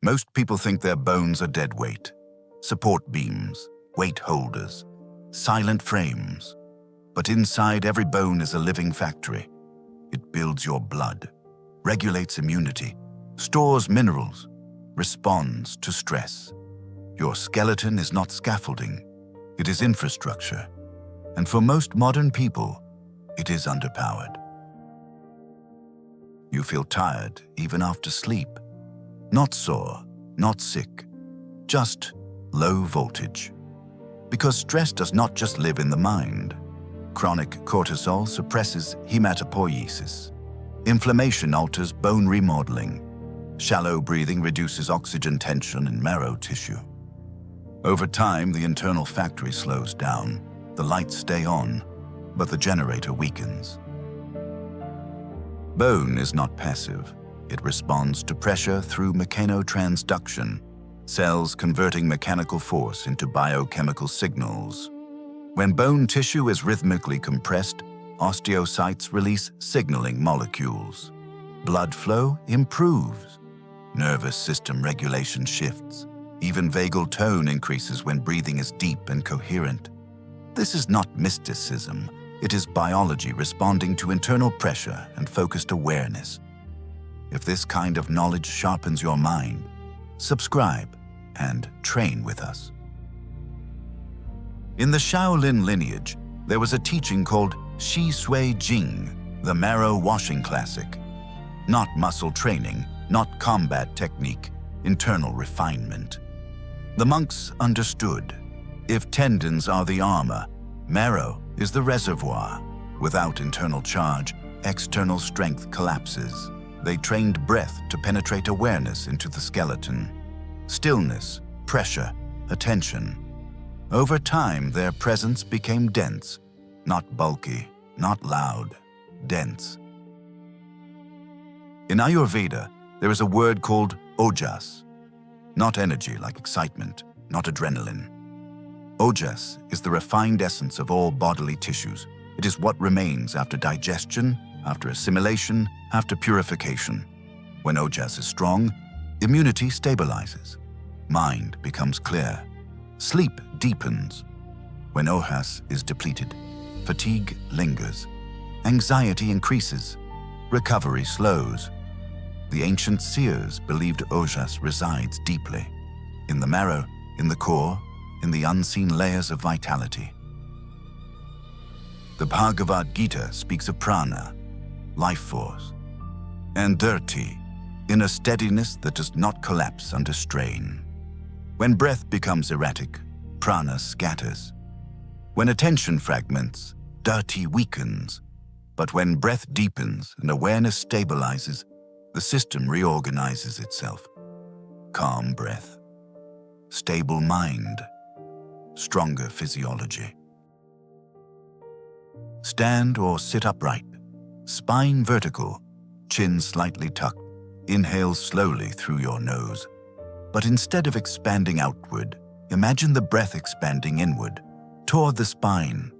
Most people think their bones are dead weight, support beams, weight holders, silent frames. But inside every bone is a living factory. It builds your blood, regulates immunity, stores minerals, responds to stress. Your skeleton is not scaffolding, it is infrastructure. And for most modern people, it is underpowered. You feel tired even after sleep. Not sore, not sick, just low voltage. Because stress does not just live in the mind. Chronic cortisol suppresses hematopoiesis. Inflammation alters bone remodeling. Shallow breathing reduces oxygen tension in marrow tissue. Over time, the internal factory slows down. The lights stay on, but the generator weakens. Bone is not passive. It responds to pressure through mechanotransduction, cells converting mechanical force into biochemical signals. When bone tissue is rhythmically compressed, osteocytes release signaling molecules. Blood flow improves. Nervous system regulation shifts. Even vagal tone increases when breathing is deep and coherent. This is not mysticism. It is biology responding to internal pressure and focused awareness. If this kind of knowledge sharpens your mind, subscribe and train with us. In the Shaolin lineage, there was a teaching called Xi Sui Jing, the Marrow Washing Classic. Not muscle training, not combat technique, internal refinement. The monks understood. If tendons are the armor, marrow is the reservoir. Without internal charge, external strength collapses. They trained breath to penetrate awareness into the skeleton. Stillness, pressure, attention. Over time, their presence became dense, not bulky, not loud, dense. In Ayurveda, there is a word called Ojas. Not energy like excitement, not adrenaline. Ojas is the refined essence of all bodily tissues. It is what remains after digestion, after assimilation, after purification. When Ojas is strong, immunity stabilizes. Mind becomes clear. Sleep deepens. When Ojas is depleted, fatigue lingers. Anxiety increases. Recovery slows. The ancient seers believed Ojas resides deeply, in the marrow, in the core, in the unseen layers of vitality. The Bhagavad Gita speaks of prana, life force, and Dhṛti, inner steadiness that does not collapse under strain. When breath becomes erratic, prana scatters. When attention fragments, Dhṛti weakens. But when breath deepens and awareness stabilizes, the system reorganizes itself. Calm breath, stable mind, stronger physiology. Stand or sit upright, spine vertical, chin slightly tucked. Inhale slowly through your nose. But instead of expanding outward, imagine the breath expanding inward, toward the spine.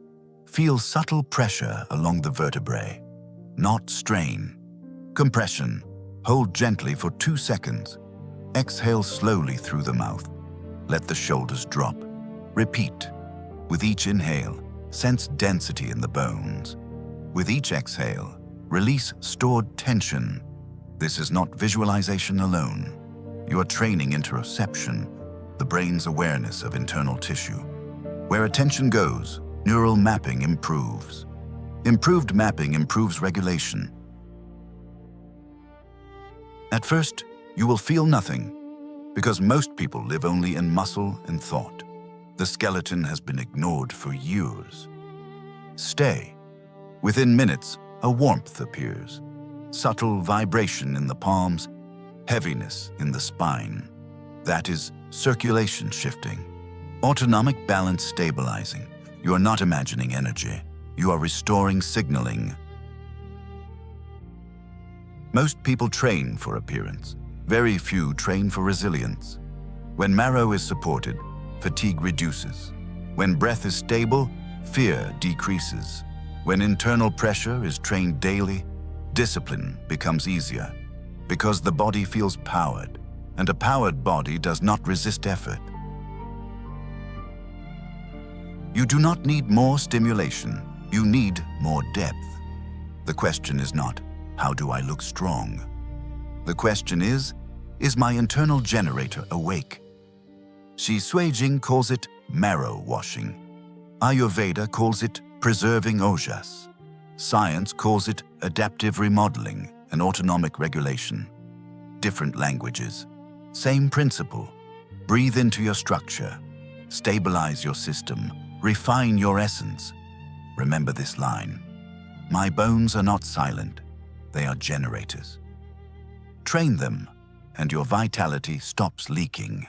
Feel subtle pressure along the vertebrae, not strain. Compression. Hold gently for 2 seconds. Exhale slowly through the mouth. Let the shoulders drop. Repeat. With each inhale, sense density in the bones. With each exhale, release stored tension. This is not visualization alone. You are training interoception, the brain's awareness of internal tissue. Where attention goes, neural mapping improves. Improved mapping improves regulation. At first, you will feel nothing, because most people live only in muscle and thought. The skeleton has been ignored for years. Stay. Within minutes, a warmth appears. Subtle vibration in the palms, heaviness in the spine. That is circulation shifting. Autonomic balance stabilizing. You are not imagining energy. You are restoring signaling. Most people train for appearance. Very few train for resilience. When marrow is supported, fatigue reduces. When breath is stable, fear decreases. When internal pressure is trained daily, discipline becomes easier. Because the body feels powered, and a powered body does not resist effort. You do not need more stimulation, you need more depth. The question is not, how do I look strong? The question is my internal generator awake? Xi Sui Jing calls it marrow washing. Ayurveda calls it preserving Ojas. Science calls it adaptive remodeling and autonomic regulation. Different languages, same principle. Breathe into your structure, stabilize your system, refine your essence. Remember this line: my bones are not silent, they are generators. Train them, and your vitality stops leaking.